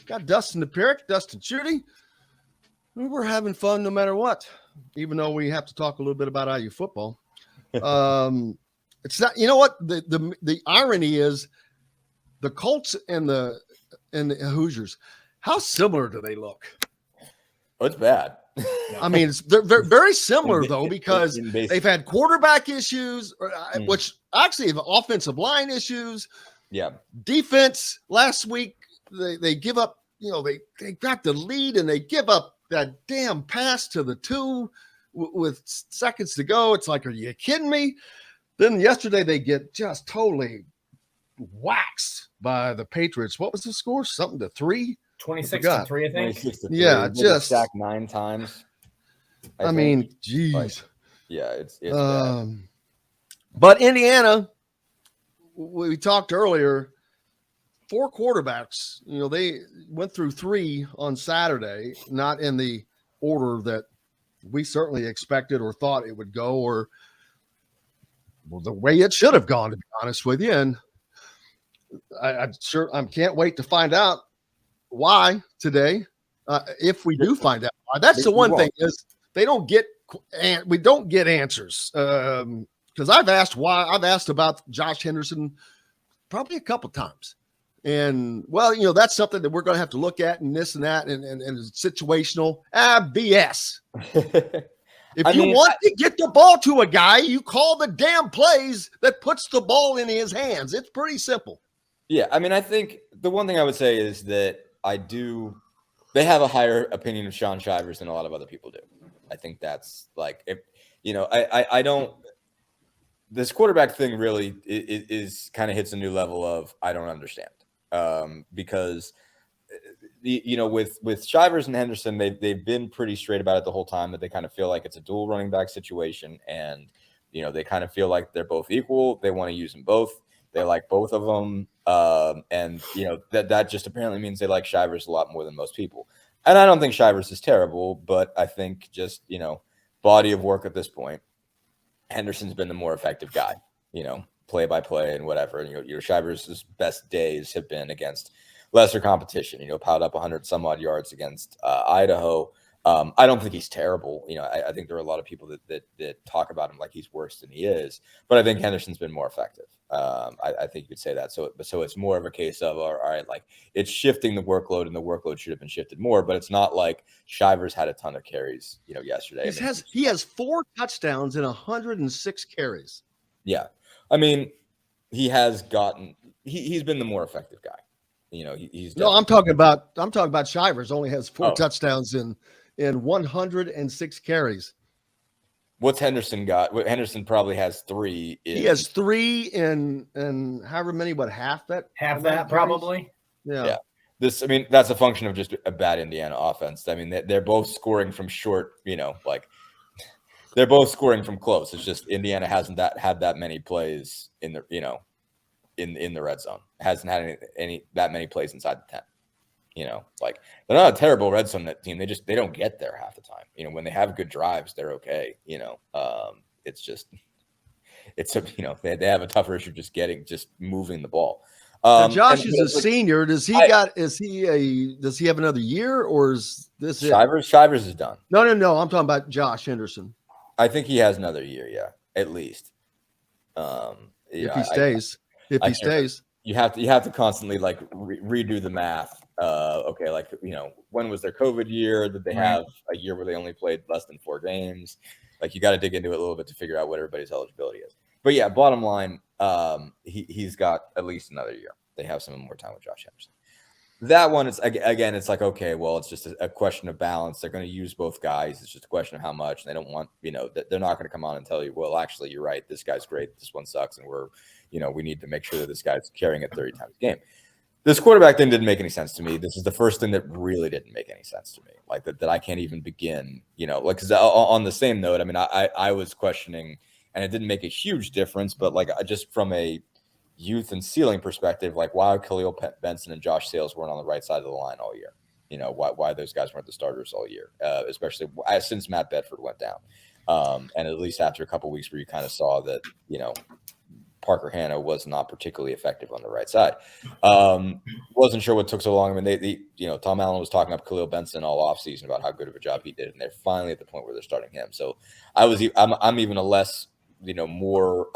got Dustin Dopirak, Dustin Judy. We're having fun no matter what, even though we have to talk a little bit about IU football. It's not, you know what? The irony is the Colts and the Hoosiers, how similar do they look? Oh, it's bad. I mean, they're very similar, though, because they've had quarterback issues, which actually have offensive line issues. Yeah. Defense last week, they give up, they got the lead and they give up that damn pass to the 2 with seconds to go. It's like, are you kidding me? Then yesterday they get just totally waxed by the Patriots. What was the score? Something to 3? 26-3, I think. 26-3. Yeah, just sacked 9 times. I mean, geez. Yeah, it's bad. But Indiana, we talked earlier, 4 quarterbacks. They went through 3 on Saturday, not in the order that we certainly expected or thought it would go, or the way it should have gone, to be honest with you. And I can't wait to find out why today, if we do find out why. That's the one thing, is we don't get answers, because I've asked about Josh Henderson probably a couple times, and that's something that we're going to have to look at, and this and that, and it's situational. BS. If you want to get the ball to a guy, you call the damn plays that puts the ball in his hands. It's pretty simple. Yeah, I mean, I think the one thing I would say is that they have a higher opinion of Sean Shivers than a lot of other people do. I think that's like, I don't, this quarterback thing really is kind of hits a new level of, I don't understand. Because with Shivers and Henderson, they've been pretty straight about it the whole time, that they kind of feel like it's a dual running back situation. And, they kind of feel like they're both equal. They want to use them both. They like both of them. And that just apparently means they like Shivers a lot more than most people. And I don't think Shivers is terrible, but I think just, body of work at this point, Henderson's been the more effective guy, play by play and whatever. And your Shivers' best days have been against lesser competition, piled up 100 some odd yards against Idaho. I don't think he's terrible. I think there are a lot of people that talk about him like he's worse than he is, but I think Henderson's been more effective. I think you could say that. So it's more of a case of, all right, like it's shifting the workload, and the workload should have been shifted more, but it's not like Shivers had a ton of carries, yesterday. He has 4 touchdowns and 106 carries. Yeah. I mean, he's been the more effective guy. I'm talking about Shivers only has 4 touchdowns in 106 carries. What's Henderson got? Henderson probably has 3. He has 3 in however many, half that probably. Yeah. That's a function of just a bad Indiana offense. I mean, they're both scoring from short, they're both scoring from close. It's just Indiana hasn't had that many plays in the, in the red zone. Hasn't had any that many plays inside the 10. They're not a terrible red zone team. They don't get there half the time. When they have good drives, they're okay. It's just, they have a tougher issue just moving the ball. Josh is a senior. Does he have another year, or is this Shivers is done? No. I'm talking about Josh Henderson. I think he has another year. Yeah, at least. If he stays. You have to constantly redo the math. Okay, when was their COVID year? Did they have a year where they only played less than 4 games? You got to dig into it a little bit to figure out what everybody's eligibility is. But yeah, bottom line, he's got at least another year. They have some more time with Josh Henderson. That one, it's like, okay, well, it's just a question of balance. They're going to use both guys. It's just a question of how much. And they don't want, they're not going to come on and tell you, well, actually, you're right. This guy's great. This one sucks. And we need to make sure that this guy's carrying it 30 times a game. This quarterback thing didn't make any sense to me. This is the first thing that really didn't make any sense to me. That I can't even begin, because on the same note, I was questioning, and it didn't make a huge difference, but just from a youth and ceiling perspective, why Khalil Benson and Josh Sales weren't on the right side of the line all year. Why those guys weren't the starters all year, especially since Matt Bedford went down. And at least after a couple of weeks where you kind of saw that, Parker Hanna was not particularly effective on the right side. Wasn't sure what took so long. I mean, Tom Allen was talking up Khalil Benson all offseason about how good of a job he did, and they're finally at the point where they're starting him. So I'm even a less, more,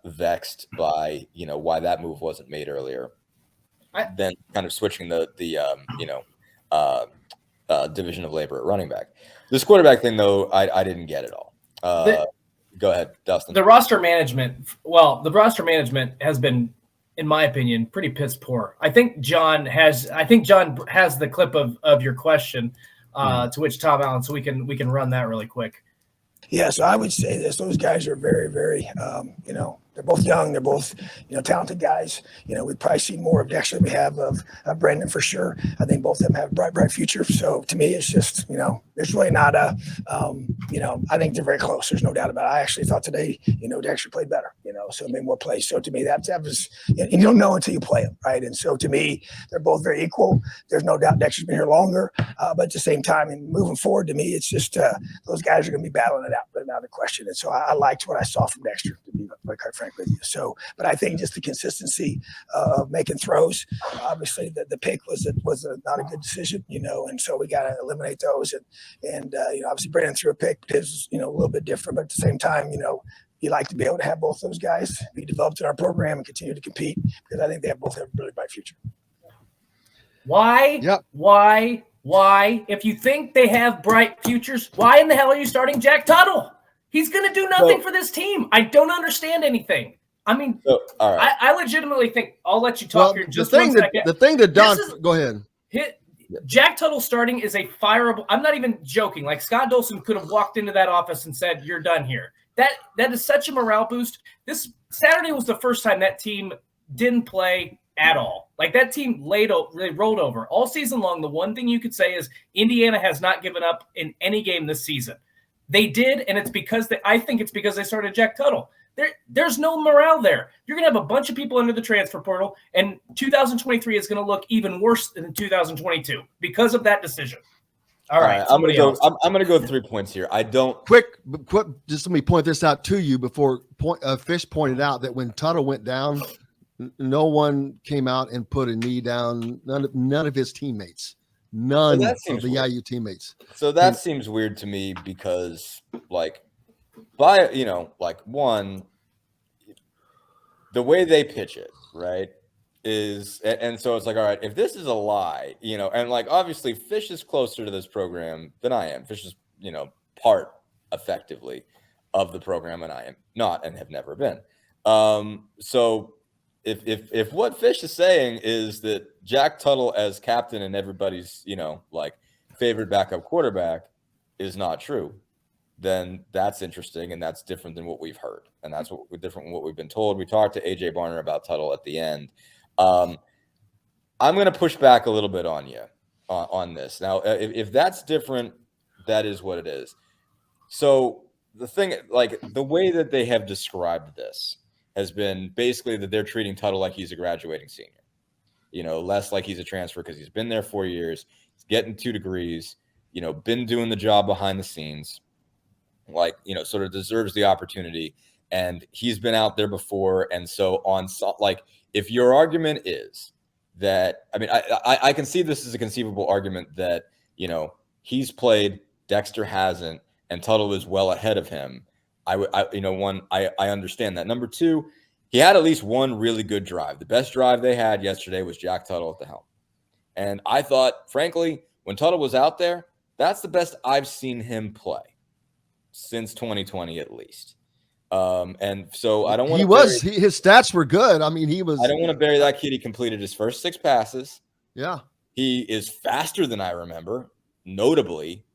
vexed by, why that move wasn't made earlier than kind of switching the division of labor at running back. This quarterback thing, though, I didn't get at all. Go ahead, Dustin. The roster management has been, in my opinion, pretty piss poor. I think John has the clip of your question to which Tom Allen, so we can run that really quick. Yeah, so I would say this: those guys are very, very, they're both young. They're both, talented guys. We've probably seen more of Dexter than we have of Brandon for sure. I think both of them have a bright future. So to me, it's just, there's really not a, I think they're very close. There's no doubt about it. I actually thought today, Dexter played better, so made more plays. So to me, that was, and you don't know until you play them, right? And so to me, they're both very equal. There's no doubt Dexter's been here longer, but at the same time, and moving forward, to me, it's just those guys are going to be battling it out, but another question. And so I liked what I saw from Dexter, to be quite frank with you. So, but I think just the consistency of making throws. Obviously, the pick was not a good decision, and so we got to eliminate those. And obviously, Brandon threw a pick, but his was a little bit different. But at the same time, you like to be able to have both those guys be developed in our program and continue to compete, because I think they both have a really bright future. Why? Yep. Why? If you think they have bright futures, why in the hell are you starting Jack Tuttle? He's going to do nothing for this team. I don't understand anything. I mean, all right. I legitimately think I'll let you talk here just 1 second. The thing that Don, go ahead. Jack Tuttle starting is a fireable. I'm not even joking. Like, Scott Dolson could have walked into that office and said, "You're done here." That is such a morale boost. This Saturday was the first time that team didn't play at all. Like, that team they rolled over all season long. The one thing you could say is Indiana has not given up in any game this season. They did, and it's because I think it's because they started Jack Tuttle. There's no morale there. You're going to have a bunch of people under the transfer portal, and 2023 is going to look even worse than 2022 because of that decision. All right, I'm going to go 3 points here. I don't quick. Just let me point this out to you before Fish pointed out that when Tuttle went down, no one came out and put a knee down. None of his teammates. None of the IU teammates. So that seems weird to me because, one, the way they pitch it, right, is, and so it's like, all right, if this is a lie, and obviously Fish is closer to this program than I am. Fish is, part effectively of the program, and I am not and have never been. So if what Fish is saying is that Jack Tuttle as captain and everybody's, favorite backup quarterback is not true, then that's interesting, and that's different than what we've heard, and that's different than what we've been told. We talked to AJ Barner about Tuttle at the end. I'm going to push back a little bit on you on this. Now, if that's different, that is what it is. So the thing, the way that they have described this has been basically that they're treating Tuttle like he's a graduating senior, less like he's a transfer because he's been there 4 years, he's getting 2 degrees, been doing the job behind the scenes, sort of deserves the opportunity, and he's been out there before. And so if your argument is that, I can see this as a conceivable argument that, he's played, Dexter hasn't, and Tuttle is well ahead of him. I understand that. Number 2, he had at least one really good drive. The best drive they had yesterday was Jack Tuttle at the helm. And I thought, frankly, when Tuttle was out there, that's the best I've seen him play since 2020 at least. And so I don't want to. His stats were good. He was. I don't want to bury that kid. He completed his first 6 passes. Yeah. He is faster than I remember, notably.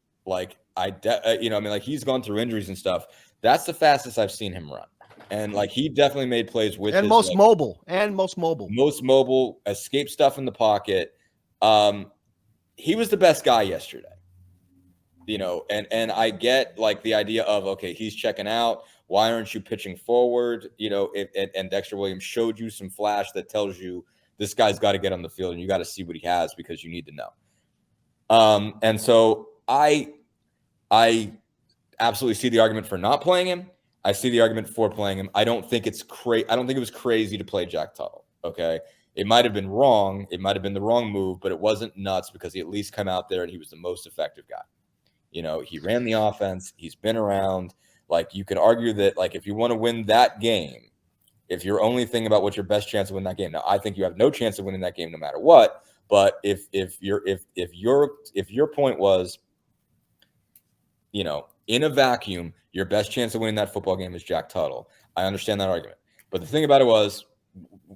He's gone through injuries and stuff. That's the fastest I've seen him run. And he definitely made plays with and most mobile. Most mobile, escape stuff in the pocket. He was the best guy yesterday. And I get the idea of, okay, he's checking out. Why aren't you pitching forward? And Dexter Williams showed you some flash that tells you this guy's got to get on the field and you got to see what he has because you need to know. And so I absolutely see the argument for not playing him. I see the argument for playing him. I don't think it's crazy. I don't think it was crazy to play Jack Tuttle. Okay. It might have been wrong. It might have been the wrong move, but it wasn't nuts because he at least came out there and he was the most effective guy. You know, he ran the offense. He's been around. Like, you could argue that, like, if you want to win that game, if you're only thinking about what's your best chance of winning that game, now I think you have no chance of winning that game no matter what. But if your point was, you know, in a vacuum, your best chance of winning that football game is Jack Tuttle, I understand that argument. But the thing about it was,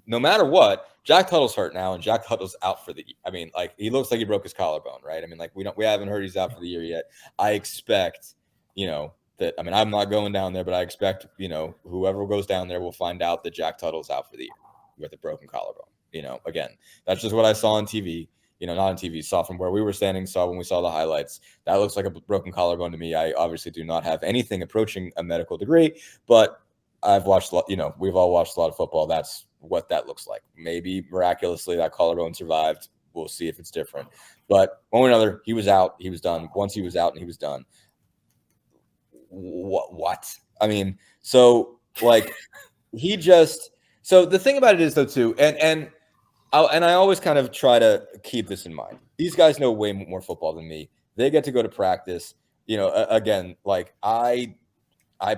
no matter what, Jack Tuttle's hurt now, and Jack Tuttle's out for the. I mean, like, he looks like he broke his collarbone, right? I mean, like, we haven't heard he's out for the year yet. I expect, you know, that. I mean, I'm not going down there, but I expect, you know, whoever goes down there will find out that Jack Tuttle's out for the year with a broken collarbone. You know, again, that's just what I saw on TV. You know, not on TV, saw from where we were standing, saw when we saw the highlights. That looks like a broken collarbone to me. I obviously do not have anything approaching a medical degree, but I've watched, you know, we've all watched a lot of football. That's what that looks like. Maybe miraculously that collarbone survived. We'll see if it's different. But one way or another, he was out. He was done. Once he was out and he was done. What? I mean, so, like, he just – so the thing about it is, though, too, and I always kind of try to keep this in mind. These guys know way more football than me. They get to go to practice. You know, again, like, I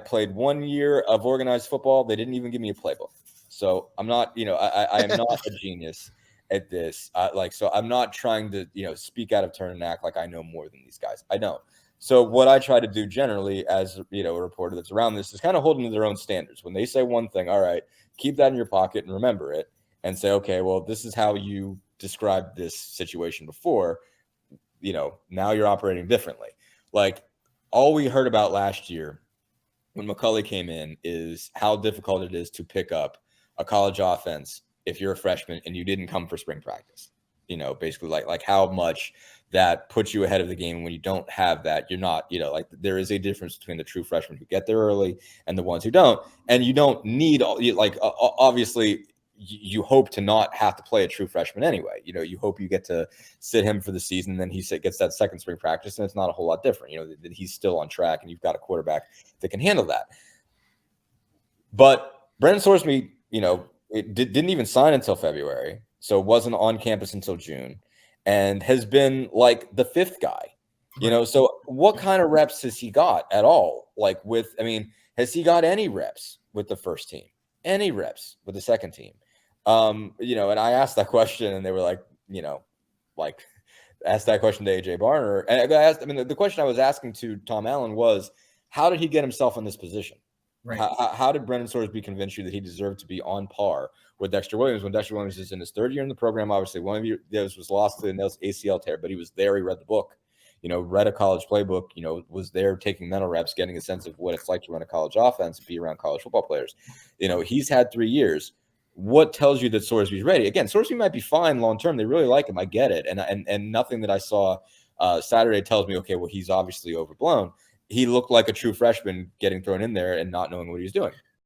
played 1 year of organized football. They didn't even give me a playbook. So I'm not, you know, I am not a genius at this. So I'm not trying to, you know, speak out of turn and act like I know more than these guys. I don't. So what I try to do generally as, you know, a reporter that's around this is kind of hold them to their own standards. When they say one thing, all right, keep that in your pocket and remember it and say, okay, well, this is how you described this situation before. You know, now you're operating differently. Like, all we heard about last year when McCulley came in is how difficult it is to pick up a college offense if you're a freshman and you didn't come for spring practice. You know, basically like how much that puts you ahead of the game. When you don't have that, you're not, you know, like, there is a difference between the true freshmen who get there early and the ones who don't. And you don't need, like, obviously you hope to not have to play a true freshman anyway. You know, you hope you get to sit him for the season, and then he gets that second spring practice, and it's not a whole lot different. You know, that he's still on track, and you've got a quarterback that can handle that. But Brendan Sorsby, you know, didn't even sign until February, so wasn't on campus until June, and has been like the fifth guy. You know, so what kind of reps has he got at all? Like, has he got any reps with the first team? Any reps with the second team? You know, and I asked that question, and they were like, you know, like, asked that question to AJ Barner. And the question I was asking to Tom Allen was, how did he get himself in this position? Right. How did Brendan Sorsby convince you that he deserved to be on par with Dexter Williams when Dexter Williams is in his third year in the program? Obviously, one of those was lost to the ACL tear, but he was there. He read the book, you know, read a college playbook, you know, was there taking mental reps, getting a sense of what it's like to run a college offense and be around college football players. You know, he's had 3 years. What tells you that Sorsby's ready? Again, Sorsby might be fine long term. They really like him. I get it. And nothing that I saw Saturday tells me, okay, well, he's obviously overblown. He looked like a true freshman getting thrown in there and not knowing what he was doing.